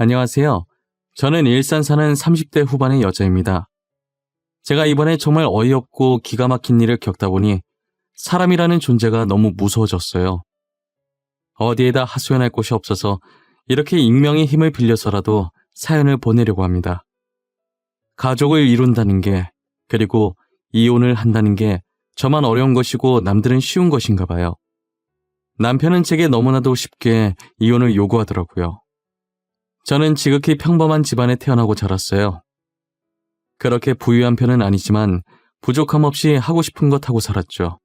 안녕하세요. 저는 일산 사는 30대 후반의 여자입니다. 제가 이번에 정말 어이없고 기가 막힌 일을 겪다 보니 사람이라는 존재가 너무 무서워졌어요. 어디에다 하소연할 곳이 없어서 이렇게 익명의 힘을 빌려서라도 사연을 보내려고 합니다. 가족을 이룬다는 게, 그리고 이혼을 한다는 게 저만 어려운 것이고 남들은 쉬운 것인가 봐요. 남편은 제게 너무나도 쉽게 이혼을 요구하더라고요. 저는 지극히 평범한 집안에 태어나고 자랐어요. 그렇게 부유한 편은 아니지만 부족함 없이 하고 싶은 것 하고 살았죠.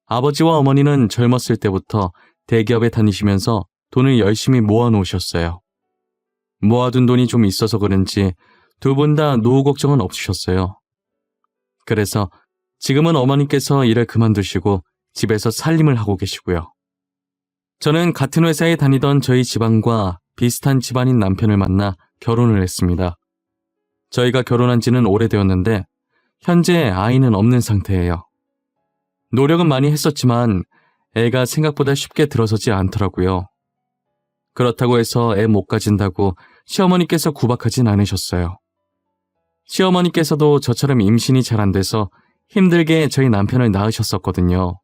아버지와 어머니는 젊었을 때부터 대기업에 다니시면서 돈을 열심히 모아놓으셨어요. 모아둔 돈이 좀 있어서 그런지 두 분 다 노후 걱정은 없으셨어요. 그래서 지금은 어머니께서 일을 그만두시고 집에서 살림을 하고 계시고요. 저는 같은 회사에 다니던 저희 집안과 비슷한 집안인 남편을 만나 결혼을 했습니다. 저희가 결혼한 지는 오래되었는데 현재 아이는 없는 상태예요. 노력은 많이 했었지만 애가 생각보다 쉽게 들어서지 않더라고요. 그렇다고 해서 애 못 가진다고 시어머니께서 구박하진 않으셨어요. 시어머니께서도 저처럼 임신이 잘 안 돼서 힘들게 저희 남편을 낳으셨었거든요.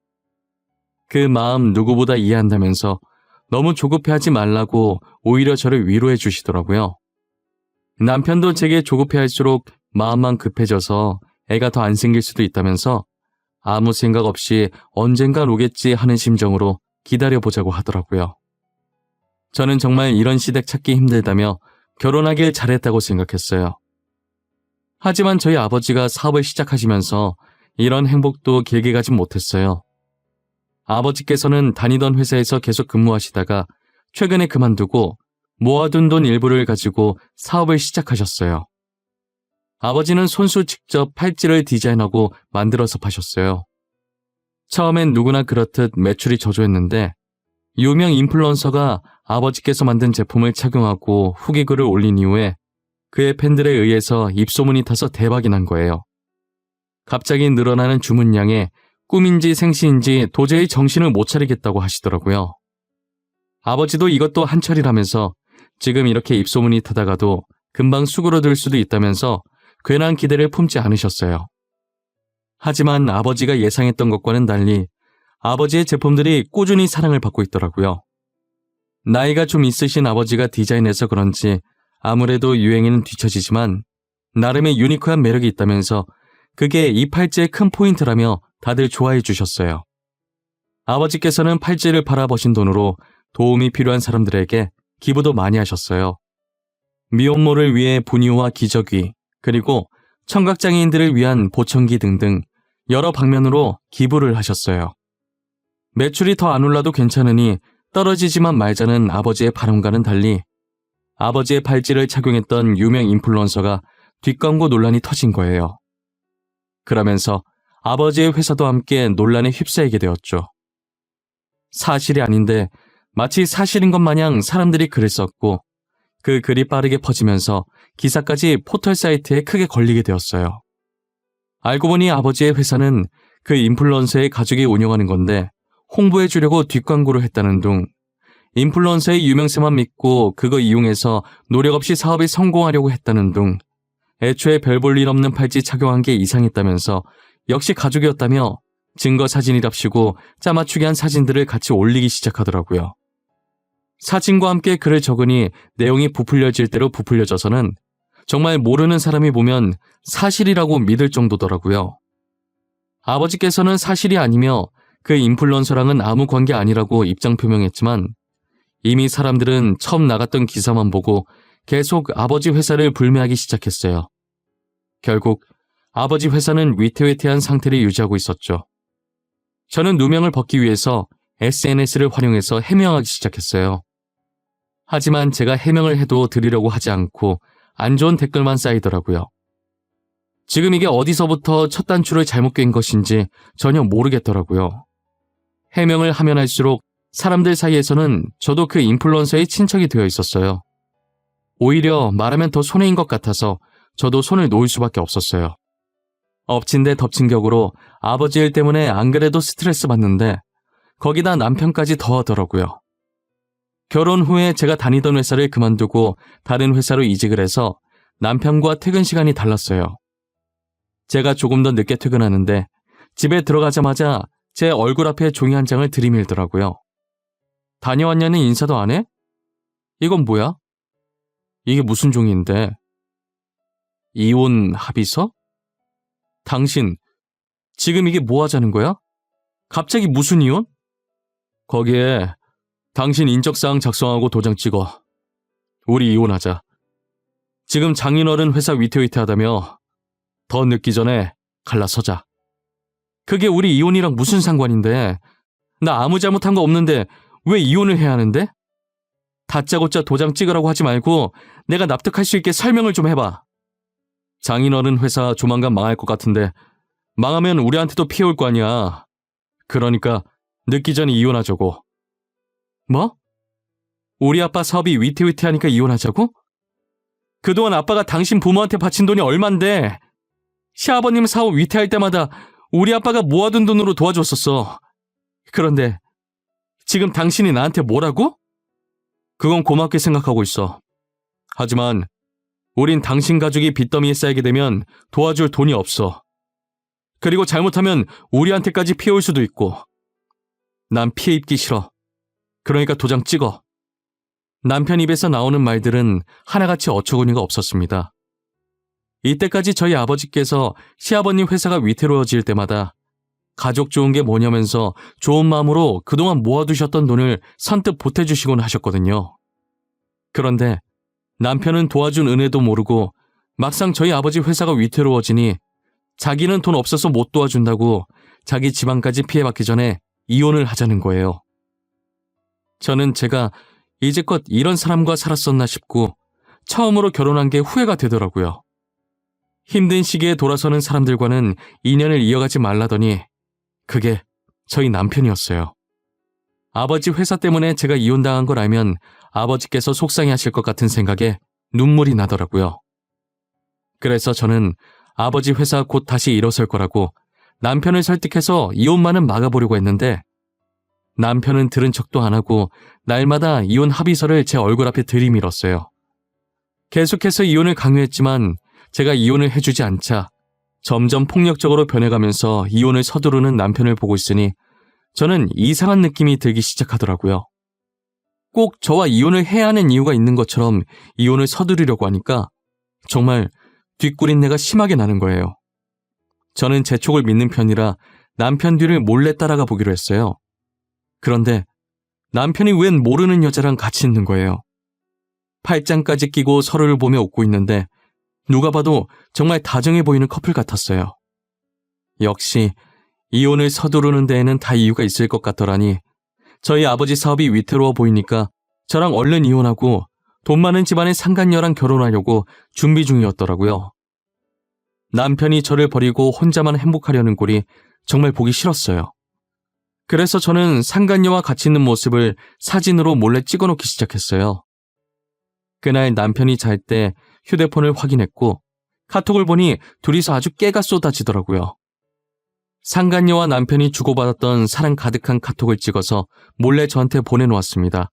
그 마음 누구보다 이해한다면서 너무 조급해하지 말라고 오히려 저를 위로해 주시더라고요. 남편도 제게 조급해할수록 마음만 급해져서 애가 더 안 생길 수도 있다면서 아무 생각 없이 언젠간 오겠지 하는 심정으로 기다려보자고 하더라고요. 저는 정말 이런 시댁 찾기 힘들다며 결혼하길 잘했다고 생각했어요. 하지만 저희 아버지가 사업을 시작하시면서 이런 행복도 길게 가진 못했어요. 아버지께서는 다니던 회사에서 계속 근무하시다가 최근에 그만두고 모아둔 돈 일부를 가지고 사업을 시작하셨어요. 아버지는 손수 직접 팔찌를 디자인하고 만들어서 파셨어요. 처음엔 누구나 그렇듯 매출이 저조했는데 유명 인플루언서가 아버지께서 만든 제품을 착용하고 후기 글을 올린 이후에 그의 팬들에 의해서 입소문이 타서 대박이 난 거예요. 갑자기 늘어나는 주문량에 꿈인지 생시인지 도저히 정신을 못 차리겠다고 하시더라고요. 아버지도 이것도 한철이라면서 지금 이렇게 입소문이 타다가도 금방 수그러들 수도 있다면서 괜한 기대를 품지 않으셨어요. 하지만 아버지가 예상했던 것과는 달리 아버지의 제품들이 꾸준히 사랑을 받고 있더라고요. 나이가 좀 있으신 아버지가 디자인해서 그런지 아무래도 유행에는 뒤처지지만 나름의 유니크한 매력이 있다면서 그게 이 팔찌의 큰 포인트라며 다들 좋아해 주셨어요. 아버지께서는 팔찌를 팔아버신 돈으로 도움이 필요한 사람들에게 기부도 많이 하셨어요. 미혼모를 위해 분유와 기저귀, 그리고 청각장애인들을 위한 보청기 등등 여러 방면으로 기부를 하셨어요. 매출이 더 안 올라도 괜찮으니 떨어지지만 말자는 아버지의 바람과는 달리 아버지의 팔찌를 착용했던 유명 인플루언서가 뒷광고 논란이 터진 거예요. 그러면서 아버지의 회사도 함께 논란에 휩싸이게 되었죠. 사실이 아닌데 마치 사실인 것 마냥 사람들이 글을 썼고 그 글이 빠르게 퍼지면서 기사까지 포털 사이트에 크게 걸리게 되었어요. 알고 보니 아버지의 회사는 그 인플루언서의 가족이 운영하는 건데 홍보해 주려고 뒷광고를 했다는 둥, 인플루언서의 유명세만 믿고 그거 이용해서 노력 없이 사업이 성공하려고 했다는 둥, 애초에 별 볼 일 없는 팔찌 착용한 게 이상했다면서 역시 가족이었다며 증거 사진이랍시고 짜맞추게 한 사진들을 같이 올리기 시작하더라고요. 사진과 함께 글을 적으니 내용이 부풀려질 대로 부풀려져서는 정말 모르는 사람이 보면 사실이라고 믿을 정도더라고요. 아버지께서는 사실이 아니며 그 인플루언서랑은 아무 관계 아니라고 입장 표명했지만 이미 사람들은 처음 나갔던 기사만 보고 계속 아버지 회사를 불매하기 시작했어요. 결국 아버지 회사는 위태위태한 상태를 유지하고 있었죠. 저는 누명을 벗기 위해서 SNS를 활용해서 해명하기 시작했어요. 하지만 제가 해명을 해도 들으려고 하지 않고 안 좋은 댓글만 쌓이더라고요. 지금 이게 어디서부터 첫 단추를 잘못 깬 것인지 전혀 모르겠더라고요. 해명을 하면 할수록 사람들 사이에서는 저도 그 인플루언서의 친척이 되어 있었어요. 오히려 말하면 더 손해인 것 같아서 저도 손을 놓을 수밖에 없었어요. 엎친 데 덮친 격으로 아버지 일 때문에 안 그래도 스트레스 받는데 거기다 남편까지 더하더라고요. 결혼 후에 제가 다니던 회사를 그만두고 다른 회사로 이직을 해서 남편과 퇴근 시간이 달랐어요. 제가 조금 더 늦게 퇴근하는데 집에 들어가자마자 제 얼굴 앞에 종이 한 장을 들이밀더라고요. 다녀왔냐는 인사도 안 해? 이건 뭐야? 이게 무슨 종이인데? 이혼 합의서? 당신, 지금 이게 뭐 하자는 거야? 갑자기 무슨 이혼? 거기에 당신 인적사항 작성하고 도장 찍어. 우리 이혼하자. 지금 장인어른 회사 위태위태하다며 더 늦기 전에 갈라서자. 그게 우리 이혼이랑 무슨 상관인데? 나 아무 잘못한 거 없는데 왜 이혼을 해야 하는데? 다짜고짜 도장 찍으라고 하지 말고 내가 납득할 수 있게 설명을 좀 해봐. 장인어른 회사 조만간 망할 것 같은데 망하면 우리한테도 피해 올 거 아니야. 그러니까 늦기 전에 이혼하자고. 뭐? 우리 아빠 사업이 위태위태하니까 이혼하자고? 그동안 아빠가 당신 부모한테 바친 돈이 얼만데 시아버님 사업 위태할 때마다 우리 아빠가 모아둔 돈으로 도와줬었어. 그런데 지금 당신이 나한테 뭐라고? 그건 고맙게 생각하고 있어. 하지만 우린 당신 가족이 빚더미에 쌓이게 되면 도와줄 돈이 없어. 그리고 잘못하면 우리한테까지 피해 올 수도 있고. 난 피해 입기 싫어. 그러니까 도장 찍어. 남편 입에서 나오는 말들은 하나같이 어처구니가 없었습니다. 이때까지 저희 아버지께서 시아버님 회사가 위태로워질 때마다 가족 좋은 게 뭐냐면서 좋은 마음으로 그동안 모아두셨던 돈을 선뜻 보태주시곤 하셨거든요. 그런데 남편은 도와준 은혜도 모르고 막상 저희 아버지 회사가 위태로워지니 자기는 돈 없어서 못 도와준다고 자기 집안까지 피해받기 전에 이혼을 하자는 거예요. 저는 제가 이제껏 이런 사람과 살았었나 싶고 처음으로 결혼한 게 후회가 되더라고요. 힘든 시기에 돌아서는 사람들과는 인연을 이어가지 말라더니 그게 저희 남편이었어요. 아버지 회사 때문에 제가 이혼당한 걸 알면 아버지께서 속상해하실 것 같은 생각에 눈물이 나더라고요. 그래서 저는 아버지 회사 곧 다시 일어설 거라고 남편을 설득해서 이혼만은 막아보려고 했는데 남편은 들은 척도 안 하고 날마다 이혼 합의서를 제 얼굴 앞에 들이밀었어요. 계속해서 이혼을 강요했지만 제가 이혼을 해주지 않자 점점 폭력적으로 변해가면서 이혼을 서두르는 남편을 보고 있으니 저는 이상한 느낌이 들기 시작하더라고요. 꼭 저와 이혼을 해야 하는 이유가 있는 것처럼 이혼을 서두르려고 하니까 정말 뒷구린내가 심하게 나는 거예요. 저는 제 촉을 믿는 편이라 남편 뒤를 몰래 따라가 보기로 했어요. 그런데 남편이 웬 모르는 여자랑 같이 있는 거예요. 팔짱까지 끼고 서로를 보며 웃고 있는데 누가 봐도 정말 다정해 보이는 커플 같았어요. 역시 이혼을 서두르는 데에는 다 이유가 있을 것 같더라니 저희 아버지 사업이 위태로워 보이니까 저랑 얼른 이혼하고 돈 많은 집안의 상간녀랑 결혼하려고 준비 중이었더라고요. 남편이 저를 버리고 혼자만 행복하려는 꼴이 정말 보기 싫었어요. 그래서 저는 상간녀와 같이 있는 모습을 사진으로 몰래 찍어놓기 시작했어요. 그날 남편이 잘 때 휴대폰을 확인했고 카톡을 보니 둘이서 아주 깨가 쏟아지더라고요. 상간녀와 남편이 주고받았던 사랑 가득한 카톡을 찍어서 몰래 저한테 보내놓았습니다.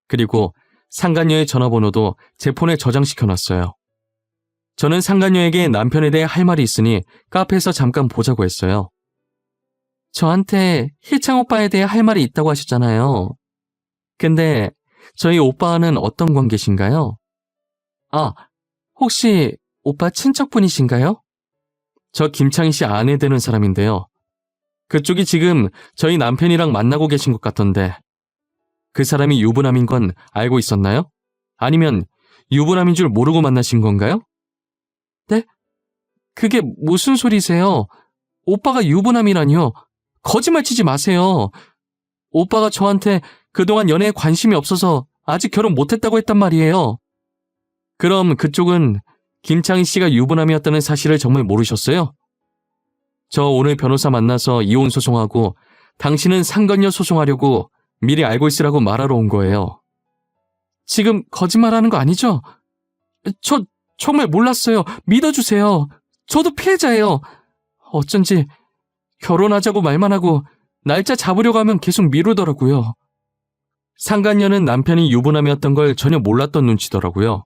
그리고 상간녀의 전화번호도 제 폰에 저장시켜놨어요. 저는 상간녀에게 남편에 대해 할 말이 있으니 카페에서 잠깐 보자고 했어요. 저한테 희창 오빠에 대해 할 말이 있다고 하셨잖아요. 근데 저희 오빠와는 어떤 관계신가요? 아, 혹시 오빠 친척분이신가요? 저 김창희 씨 아내 되는 사람인데요. 그쪽이 지금 저희 남편이랑 만나고 계신 것 같던데 그 사람이 유부남인 건 알고 있었나요? 아니면 유부남인 줄 모르고 만나신 건가요? 네? 그게 무슨 소리세요? 오빠가 유부남이라뇨? 거짓말 치지 마세요. 오빠가 저한테 그동안 연애에 관심이 없어서 아직 결혼 못했다고 했단 말이에요. 그럼 그쪽은 김창희 씨가 유부남이었다는 사실을 정말 모르셨어요? 저 오늘 변호사 만나서 이혼 소송하고 당신은 상간녀 소송하려고 미리 알고 있으라고 말하러 온 거예요. 지금 거짓말하는 거 아니죠? 저 정말 몰랐어요. 믿어주세요. 저도 피해자예요. 어쩐지 결혼하자고 말만 하고 날짜 잡으려고 하면 계속 미루더라고요. 상간녀는 남편이 유부남이었던 걸 전혀 몰랐던 눈치더라고요.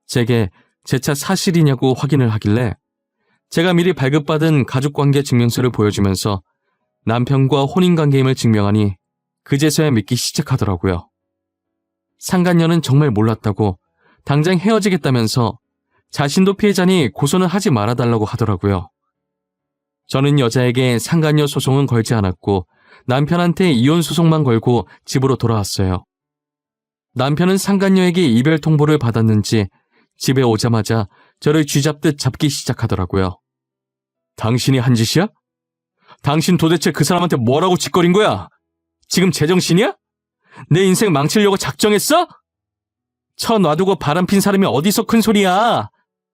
제게 제 차 사실이냐고 확인을 하길래 제가 미리 발급받은 가족관계 증명서를 보여주면서 남편과 혼인관계임을 증명하니 그제서야 믿기 시작하더라고요. 상간녀는 정말 몰랐다고 당장 헤어지겠다면서 자신도 피해자니 고소는 하지 말아달라고 하더라고요. 저는 여자에게 상간녀 소송은 걸지 않았고 남편한테 이혼 소송만 걸고 집으로 돌아왔어요. 남편은 상간녀에게 이별 통보를 받았는지 집에 오자마자 저를 쥐잡듯 잡기 시작하더라고요. 당신이 한 짓이야? 당신 도대체 그 사람한테 뭐라고 짓거린 거야? 지금 제정신이야? 내 인생 망치려고 작정했어? 쳐 놔두고 바람핀 사람이 어디서 큰 소리야?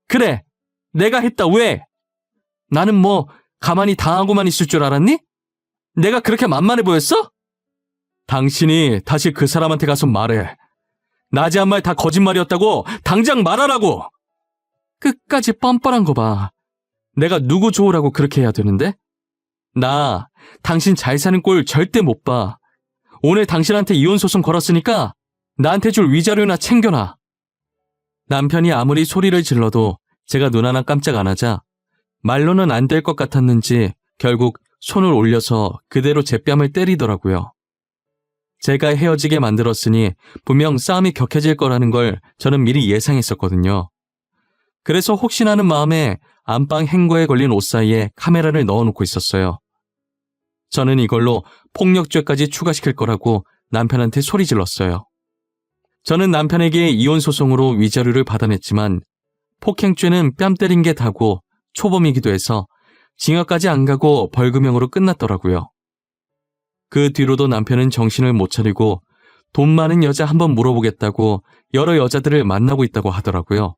그래, 내가 했다. 왜? 나는 뭐 가만히 당하고만 있을 줄 알았니? 내가 그렇게 만만해 보였어? 당신이 다시 그 사람한테 가서 말해. 나지 한 말 다 거짓말이었다고 당장 말하라고. 끝까지 뻔뻔한 거 봐. 내가 누구 좋으라고 그렇게 해야 되는데? 나 당신 잘 사는 꼴 절대 못 봐. 오늘 당신한테 이혼 소송 걸었으니까 나한테 줄 위자료나 챙겨놔. 남편이 아무리 소리를 질러도 제가 눈 하나 깜짝 안 하자 말로는 안 될 것 같았는지 결국 손을 올려서 그대로 제 뺨을 때리더라고요. 제가 헤어지게 만들었으니 분명 싸움이 격해질 거라는 걸 저는 미리 예상했었거든요. 그래서 혹시나 하는 마음에 안방 행거에 걸린 옷 사이에 카메라를 넣어놓고 있었어요. 저는 이걸로 폭력죄까지 추가시킬 거라고 남편한테 소리 질렀어요. 저는 남편에게 이혼 소송으로 위자료를 받아냈지만 폭행죄는 뺨 때린 게 다고 초범이기도 해서 징역까지 안 가고 벌금형으로 끝났더라고요. 그 뒤로도 남편은 정신을 못 차리고 돈 많은 여자 한번 물어보겠다고 여러 여자들을 만나고 있다고 하더라고요.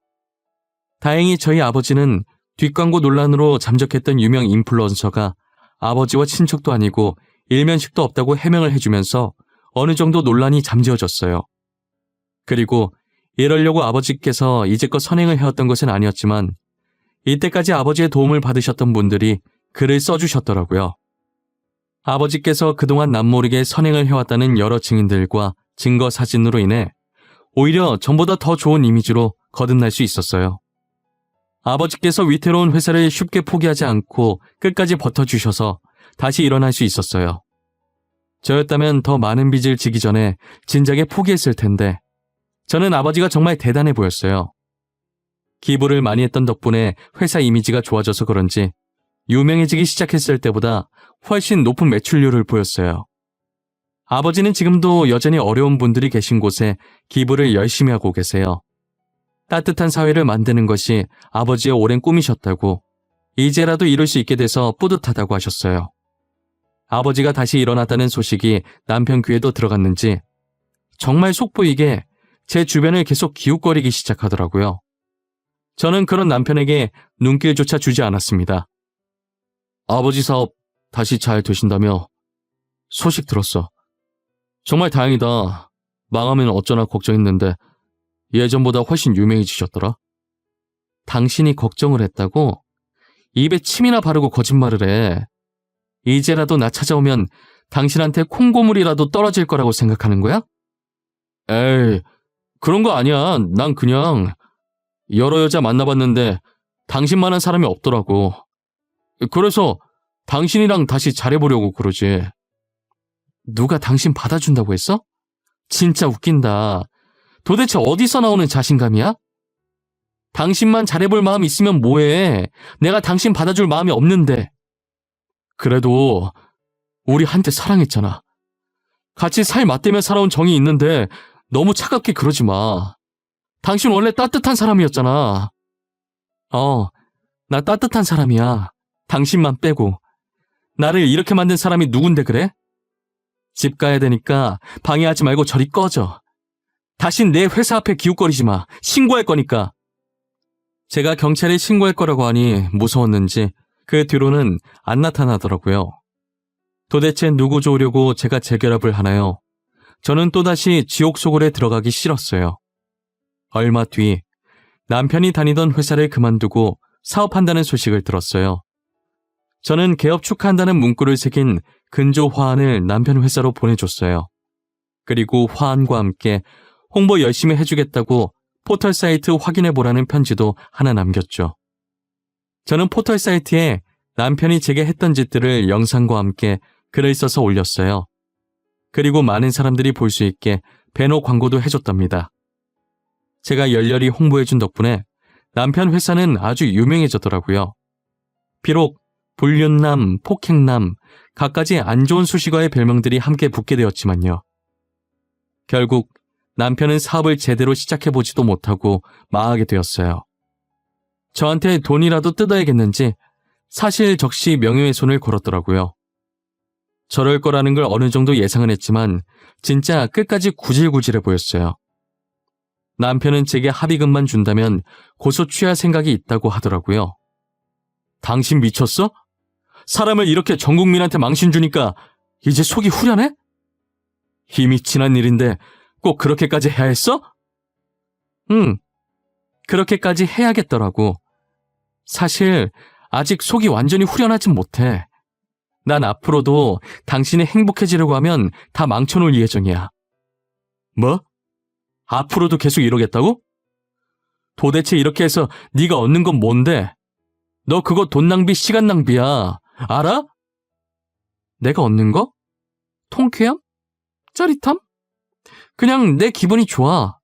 다행히 저희 아버지는 뒷광고 논란으로 잠적했던 유명 인플루언서가 아버지와 친척도 아니고 일면식도 없다고 해명을 해주면서 어느 정도 논란이 잠재워졌어요. 그리고 이러려고 아버지께서 이제껏 선행을 해왔던 것은 아니었지만 이때까지 아버지의 도움을 받으셨던 분들이 글을 써주셨더라고요. 아버지께서 그동안 남모르게 선행을 해왔다는 여러 증인들과 증거 사진으로 인해 오히려 전보다 더 좋은 이미지로 거듭날 수 있었어요. 아버지께서 위태로운 회사를 쉽게 포기하지 않고 끝까지 버텨주셔서 다시 일어날 수 있었어요. 저였다면 더 많은 빚을 지기 전에 진작에 포기했을 텐데 저는 아버지가 정말 대단해 보였어요. 기부를 많이 했던 덕분에 회사 이미지가 좋아져서 그런지 유명해지기 시작했을 때보다 훨씬 높은 매출률을 보였어요. 아버지는 지금도 여전히 어려운 분들이 계신 곳에 기부를 열심히 하고 계세요. 따뜻한 사회를 만드는 것이 아버지의 오랜 꿈이셨다고 이제라도 이룰 수 있게 돼서 뿌듯하다고 하셨어요. 아버지가 다시 일어났다는 소식이 남편 귀에도 들어갔는지 정말 속보이게 제 주변을 계속 기웃거리기 시작하더라고요. 저는 그런 남편에게 눈길조차 주지 않았습니다. 아버지 사업 다시 잘 되신다며? 소식 들었어. 정말 다행이다. 망하면 어쩌나 걱정했는데 예전보다 훨씬 유명해지셨더라. 당신이 걱정을 했다고? 입에 침이나 바르고 거짓말을 해. 이제라도 나 찾아오면 당신한테 콩고물이라도 떨어질 거라고 생각하는 거야? 에이, 그런 거 아니야. 난 그냥 여러 여자 만나봤는데 당신만한 사람이 없더라고. 그래서 당신이랑 다시 잘해보려고 그러지. 누가 당신 받아준다고 했어? 진짜 웃긴다. 도대체 어디서 나오는 자신감이야? 당신만 잘해볼 마음 있으면 뭐해. 내가 당신 받아줄 마음이 없는데. 그래도 우리 한때 사랑했잖아. 같이 살 맞대며 살아온 정이 있는데 너무 차갑게 그러지 마. 당신 원래 따뜻한 사람이었잖아. 나 따뜻한 사람이야. 당신만 빼고. 나를 이렇게 만든 사람이 누군데 그래? 집 가야 되니까 방해하지 말고 저리 꺼져. 다신 내 회사 앞에 기웃거리지 마. 신고할 거니까. 제가 경찰에 신고할 거라고 하니 무서웠는지 그 뒤로는 안 나타나더라고요. 도대체 누구 좋으려고 제가 재결합을 하나요? 저는 또다시 지옥 속으로 들어가기 싫었어요. 얼마 뒤 남편이 다니던 회사를 그만두고 사업한다는 소식을 들었어요. 저는 개업 축하한다는 문구를 새긴 근조 화환을 남편 회사로 보내줬어요. 그리고 화환과 함께 홍보 열심히 해주겠다고 포털 사이트 확인해보라는 편지도 하나 남겼죠. 저는 포털 사이트에 남편이 제게 했던 짓들을 영상과 함께 글을 써서 올렸어요. 그리고 많은 사람들이 볼 수 있게 배너 광고도 해줬답니다. 제가 열렬히 홍보해준 덕분에 남편 회사는 아주 유명해졌더라고요. 비록 불륜남, 폭행남, 갖가지 안 좋은 수식어의 별명들이 함께 붙게 되었지만요. 결국 남편은 사업을 제대로 시작해보지도 못하고 망하게 되었어요. 저한테 돈이라도 뜯어야겠는지 사실 적시 명예훼손을 걸었더라고요. 저럴 거라는 걸 어느 정도 예상은 했지만 진짜 끝까지 구질구질해 보였어요. 남편은 제게 합의금만 준다면 고소 취할 생각이 있다고 하더라고요. 당신 미쳤어? 사람을 이렇게 전 국민한테 망신 주니까 이제 속이 후련해? 이미 지난 일인데 꼭 그렇게까지 해야 했어? 응, 그렇게까지 해야겠더라고. 사실 아직 속이 완전히 후련하진 못해. 난 앞으로도 당신이 행복해지려고 하면 다 망쳐놓을 예정이야. 뭐? 앞으로도 계속 이러겠다고? 도대체 이렇게 해서 네가 얻는 건 뭔데? 너 그거 돈 낭비, 시간 낭비야. 알아? 내가 얻는 거? 통쾌함? 짜릿함? 그냥 내 기분이 좋아.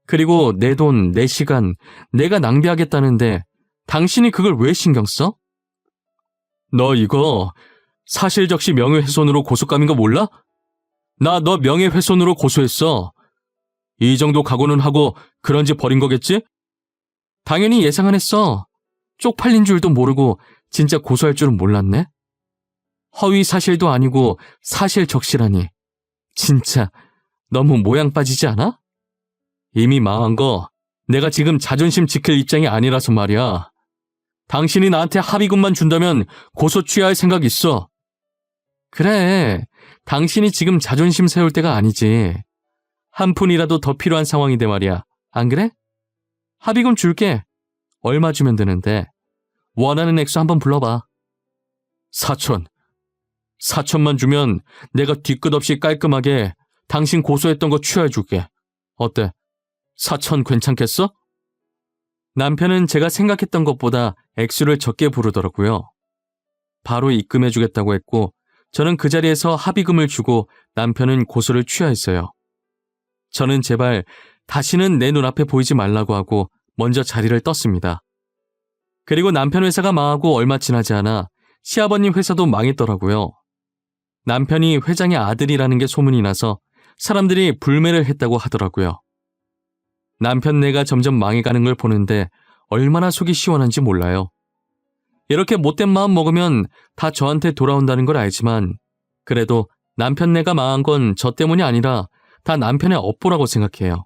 그리고 내 돈, 내 시간, 내가 낭비하겠다는데 당신이 그걸 왜 신경 써? 너 이거 사실 적시 명예훼손으로 고소감인 거 몰라? 나 너 명예훼손으로 고소했어. 이 정도 각오는 하고 그런지 버린 거겠지? 당연히 예상은 했어. 쪽팔린 줄도 모르고 진짜 고소할 줄은 몰랐네. 허위 사실도 아니고 사실 적시라니. 진짜 너무 모양 빠지지 않아? 이미 망한 거 내가 지금 자존심 지킬 입장이 아니라서 말이야. 당신이 나한테 합의금만 준다면 고소 취하할 생각 있어. 그래, 당신이 지금 자존심 세울 때가 아니지. 한 푼이라도 더 필요한 상황인데 말이야. 안 그래? 합의금 줄게. 얼마 주면 되는데. 원하는 액수 한번 불러봐. 4천. 4천만 주면 내가 뒤끝 없이 깔끔하게 당신 고소했던 거 취하해줄게. 어때? 4천 괜찮겠어? 남편은 제가 생각했던 것보다 액수를 적게 부르더라고요. 바로 입금해주겠다고 했고 저는 그 자리에서 합의금을 주고 남편은 고소를 취하했어요. 저는 제발 다시는 내 눈앞에 보이지 말라고 하고 먼저 자리를 떴습니다. 그리고 남편 회사가 망하고 얼마 지나지 않아 시아버님 회사도 망했더라고요. 남편이 회장의 아들이라는 게 소문이 나서 사람들이 불매를 했다고 하더라고요. 남편네가 점점 망해가는 걸 보는데 얼마나 속이 시원한지 몰라요. 이렇게 못된 마음 먹으면 다 저한테 돌아온다는 걸 알지만 그래도 남편네가 망한 건 저 때문이 아니라 다 남편의 업보라고 생각해요.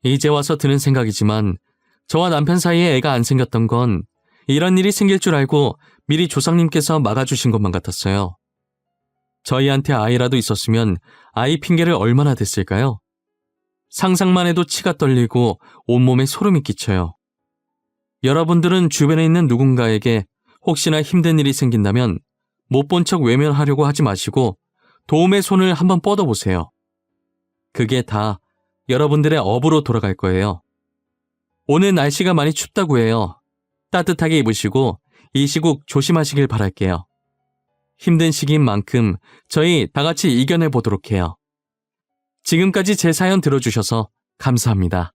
이제 와서 드는 생각이지만 저와 남편 사이에 애가 안 생겼던 건 이런 일이 생길 줄 알고 미리 조상님께서 막아주신 것만 같았어요. 저희한테 아이라도 있었으면 아이 핑계를 얼마나 댔을까요? 상상만 해도 치가 떨리고 온몸에 소름이 끼쳐요. 여러분들은 주변에 있는 누군가에게 혹시나 힘든 일이 생긴다면 못 본 척 외면하려고 하지 마시고 도움의 손을 한번 뻗어보세요. 그게 다 여러분들의 업으로 돌아갈 거예요. 오늘 날씨가 많이 춥다고 해요. 따뜻하게 입으시고 이 시국 조심하시길 바랄게요. 힘든 시기인 만큼 저희 다 같이 이겨내보도록 해요. 지금까지 제 사연 들어주셔서 감사합니다.